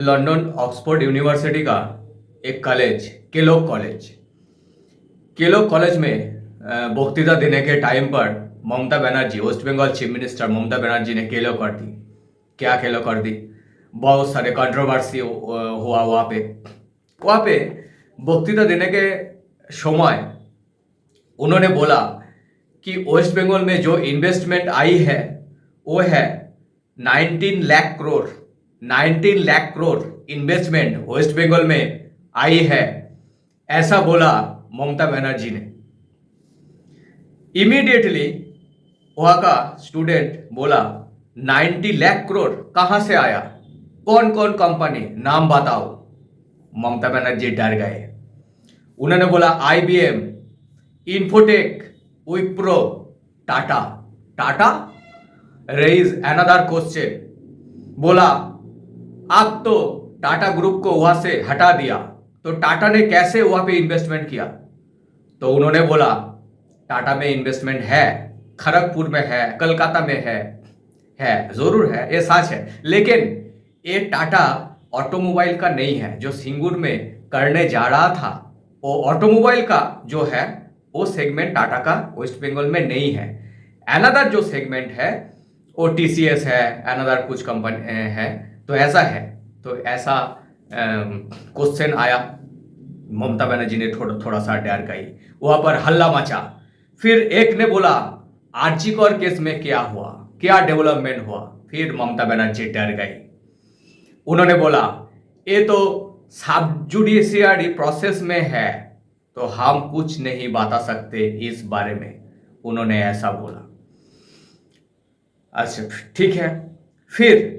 London Oxford university का एक college केलोग college में वक्तृता देने के टाइम पर Mamata Banerjee, West Bengal chief minister Mamata Banerjee ने केलो कर दी। क्या केलो कर दी? बहुत सारे कंट्रोवर्सी हुआ वहाँ पे वक्तृता देने के समय उन्होंने बोला कि वेस्ट बंगाल में जो इन्वेस्टमेंट आई है वो है 19 लाख करोड़ इन्वेस्टमेंट वेस्ट बंगाल में आई है, ऐसा बोला ममता बनर्जी ने। इमीडिएटली वहां का स्टूडेंट बोला 90 लाख करोड़ कहां से आया, कौन कौन कंपनी नाम बताओ। ममता बनर्जी डर गए। उन्होंने बोला IBM, Infotech, Wipro, Tata raise another question. बोला आप तो टाटा ग्रुप को वहां से हटा दिया, तो टाटा ने कैसे वहां पे इन्वेस्टमेंट किया? तो उन्होंने बोला टाटा में इन्वेस्टमेंट है, खड़गपुर में है, कलकत्ता में है जरूर है, ये सच है, लेकिन ये टाटा ऑटोमोबाइल का नहीं है। जो सिंगूर में करने जा रहा था वो ऑटोमोबाइल का जो है वो सेगमेंट टाटा का वेस्ट बंगाल में नहीं है। अनदर जो सेगमेंट है वो TCS है, अनदर कुछ कंपनी है, तो ऐसा है। तो ऐसा क्वेश्चन आया, ममता बनर्जी ने थोड़ा सा डर गई, वहां पर हल्ला मचा। फिर एक ने बोला आरजी कौर केस में क्या हुआ, क्या डेवलपमेंट हुआ? फिर ममता बनर्जी डर गई। उन्होंने बोला ये तो सब जुडिशियरी प्रोसेस में है, तो हम कुछ नहीं बता सकते इस बारे में, उन्होंने ऐसा बोला। अच्छा ठीक है। फिर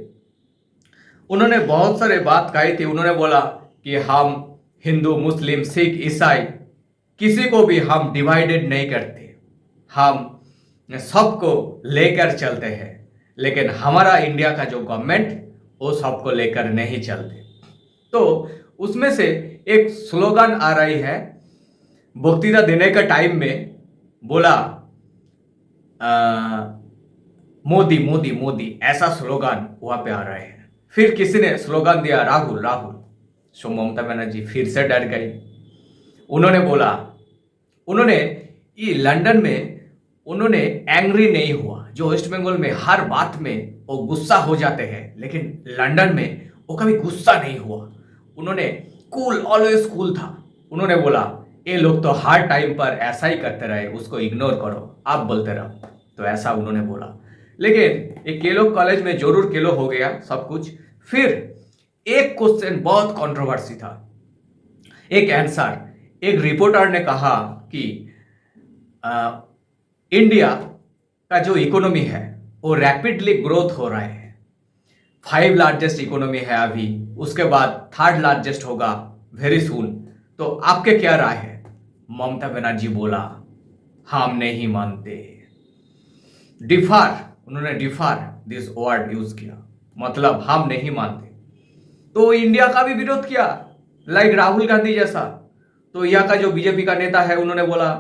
उन्होंने बहुत सारे बात कही थी। उन्होंने बोला कि हम हिंदू, मुस्लिम, सिख, ईसाई किसी को भी हम डिवाइडेड नहीं करते, हम सबको लेकर चलते हैं, लेकिन हमारा इंडिया का जो गवर्नमेंट वो सबको लेकर नहीं चलते। तो उसमें से एक स्लोगन आ रही है वक्तृता देने का टाइम में, बोला मोदी मोदी मोदी, ऐसा स्लोगन वहां पे आ रहे हैं। फिर किसी ने स्लोगन दिया राहुल राहुल, सो ममता बनर्जी फिर से डर गई। उन्होंने बोला, उन्होंने ये लंदन में उन्होंने एंग्री नहीं हुआ। जो वेस्ट बंगाल में हर बात में वो गुस्सा हो जाते हैं, लेकिन लंदन में वो कभी गुस्सा नहीं हुआ। उन्होंने कूल, ऑलवेज कूल था। उन्होंने बोला ये लोग तो हर टाइम पर ऐसा ही करते रहे, उसको इग्नोर करो, आप बोलते रहो, तो ऐसा उन्होंने बोला। लेकिन एक केलो कॉलेज में जरूर केलो हो गया सब कुछ। फिर एक क्वेश्चन बहुत कंट्रोवर्सी था, एक आंसर। एक रिपोर्टर ने कहा कि इंडिया का जो इकोनॉमी है वो रैपिडली ग्रोथ हो रहा है, 5 लार्जेस्ट इकोनॉमी है अभी, उसके बाद 3rd लार्जेस्ट होगा वेरी सून। तो आपके क्या राय है? ममता बनर्जी बोला हम नहीं मानते। डिफर, उन्होंने डिफर दिस वर्ड यूज किया, मतलब हम नहीं मानते। तो इंडिया का भी विरोध किया, लाइक राहुल गांधी जैसा। तो यहाँ का जो बीजेपी का नेता है उन्होंने बोला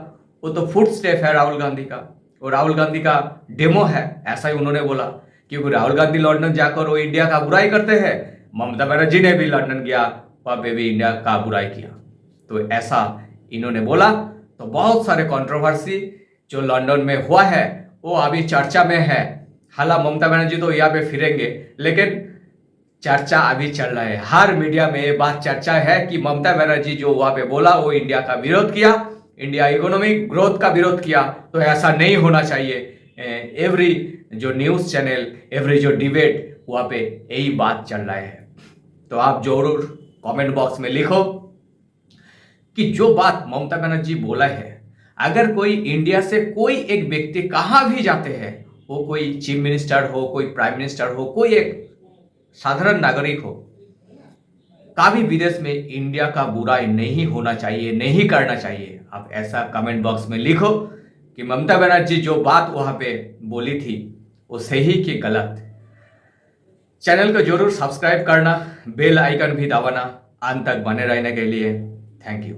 वो तो फुट स्टेप है राहुल गांधी का, और राहुल गांधी का डेमो है, ऐसा ही उन्होंने बोला। क्योंकि राहुल गांधी लंदन जाकर वो इंडिया का बुराई करते हैं, ममता बनर्जी ने भी लंदन गया, वहां पे भी इंडिया का बुराई किया, तो ऐसा इन्होंने बोला। तो बहुत सारे कंट्रोवर्सी जो लंदन में हुआ है वो अभी चर्चा में है। हालांकि ममता बनर्जी तो यहाँ पे फिरेंगे, लेकिन चर्चा अभी चल रहा है। हर मीडिया में ये बात चर्चा है कि ममता बनर्जी जो वहां पे बोला वो इंडिया का विरोध किया, इंडिया इकोनॉमिक ग्रोथ का विरोध किया, तो ऐसा नहीं होना चाहिए। एवरी जो न्यूज चैनल, एवरी जो डिबेट, वहां पे यही बात चल रहा है। तो आप जरूर कमेंट बॉक्स में लिखो कि जो बात ममता बनर्जी बोला है, अगर कोई इंडिया से कोई एक व्यक्ति कहाँ भी जाते हैं, वो कोई चीफ मिनिस्टर हो, कोई प्राइम मिनिस्टर हो, कोई एक साधारण नागरिक हो, कभी विदेश में इंडिया का बुराई नहीं होना चाहिए, नहीं करना चाहिए। आप ऐसा कमेंट बॉक्स में लिखो कि ममता बनर्जी जो बात वहां पे बोली थी वो सही कि गलत। चैनल को जरूर सब्सक्राइब करना, बेल आइकन भी दबाना अंत तक बने रहने के लिए। Thank you.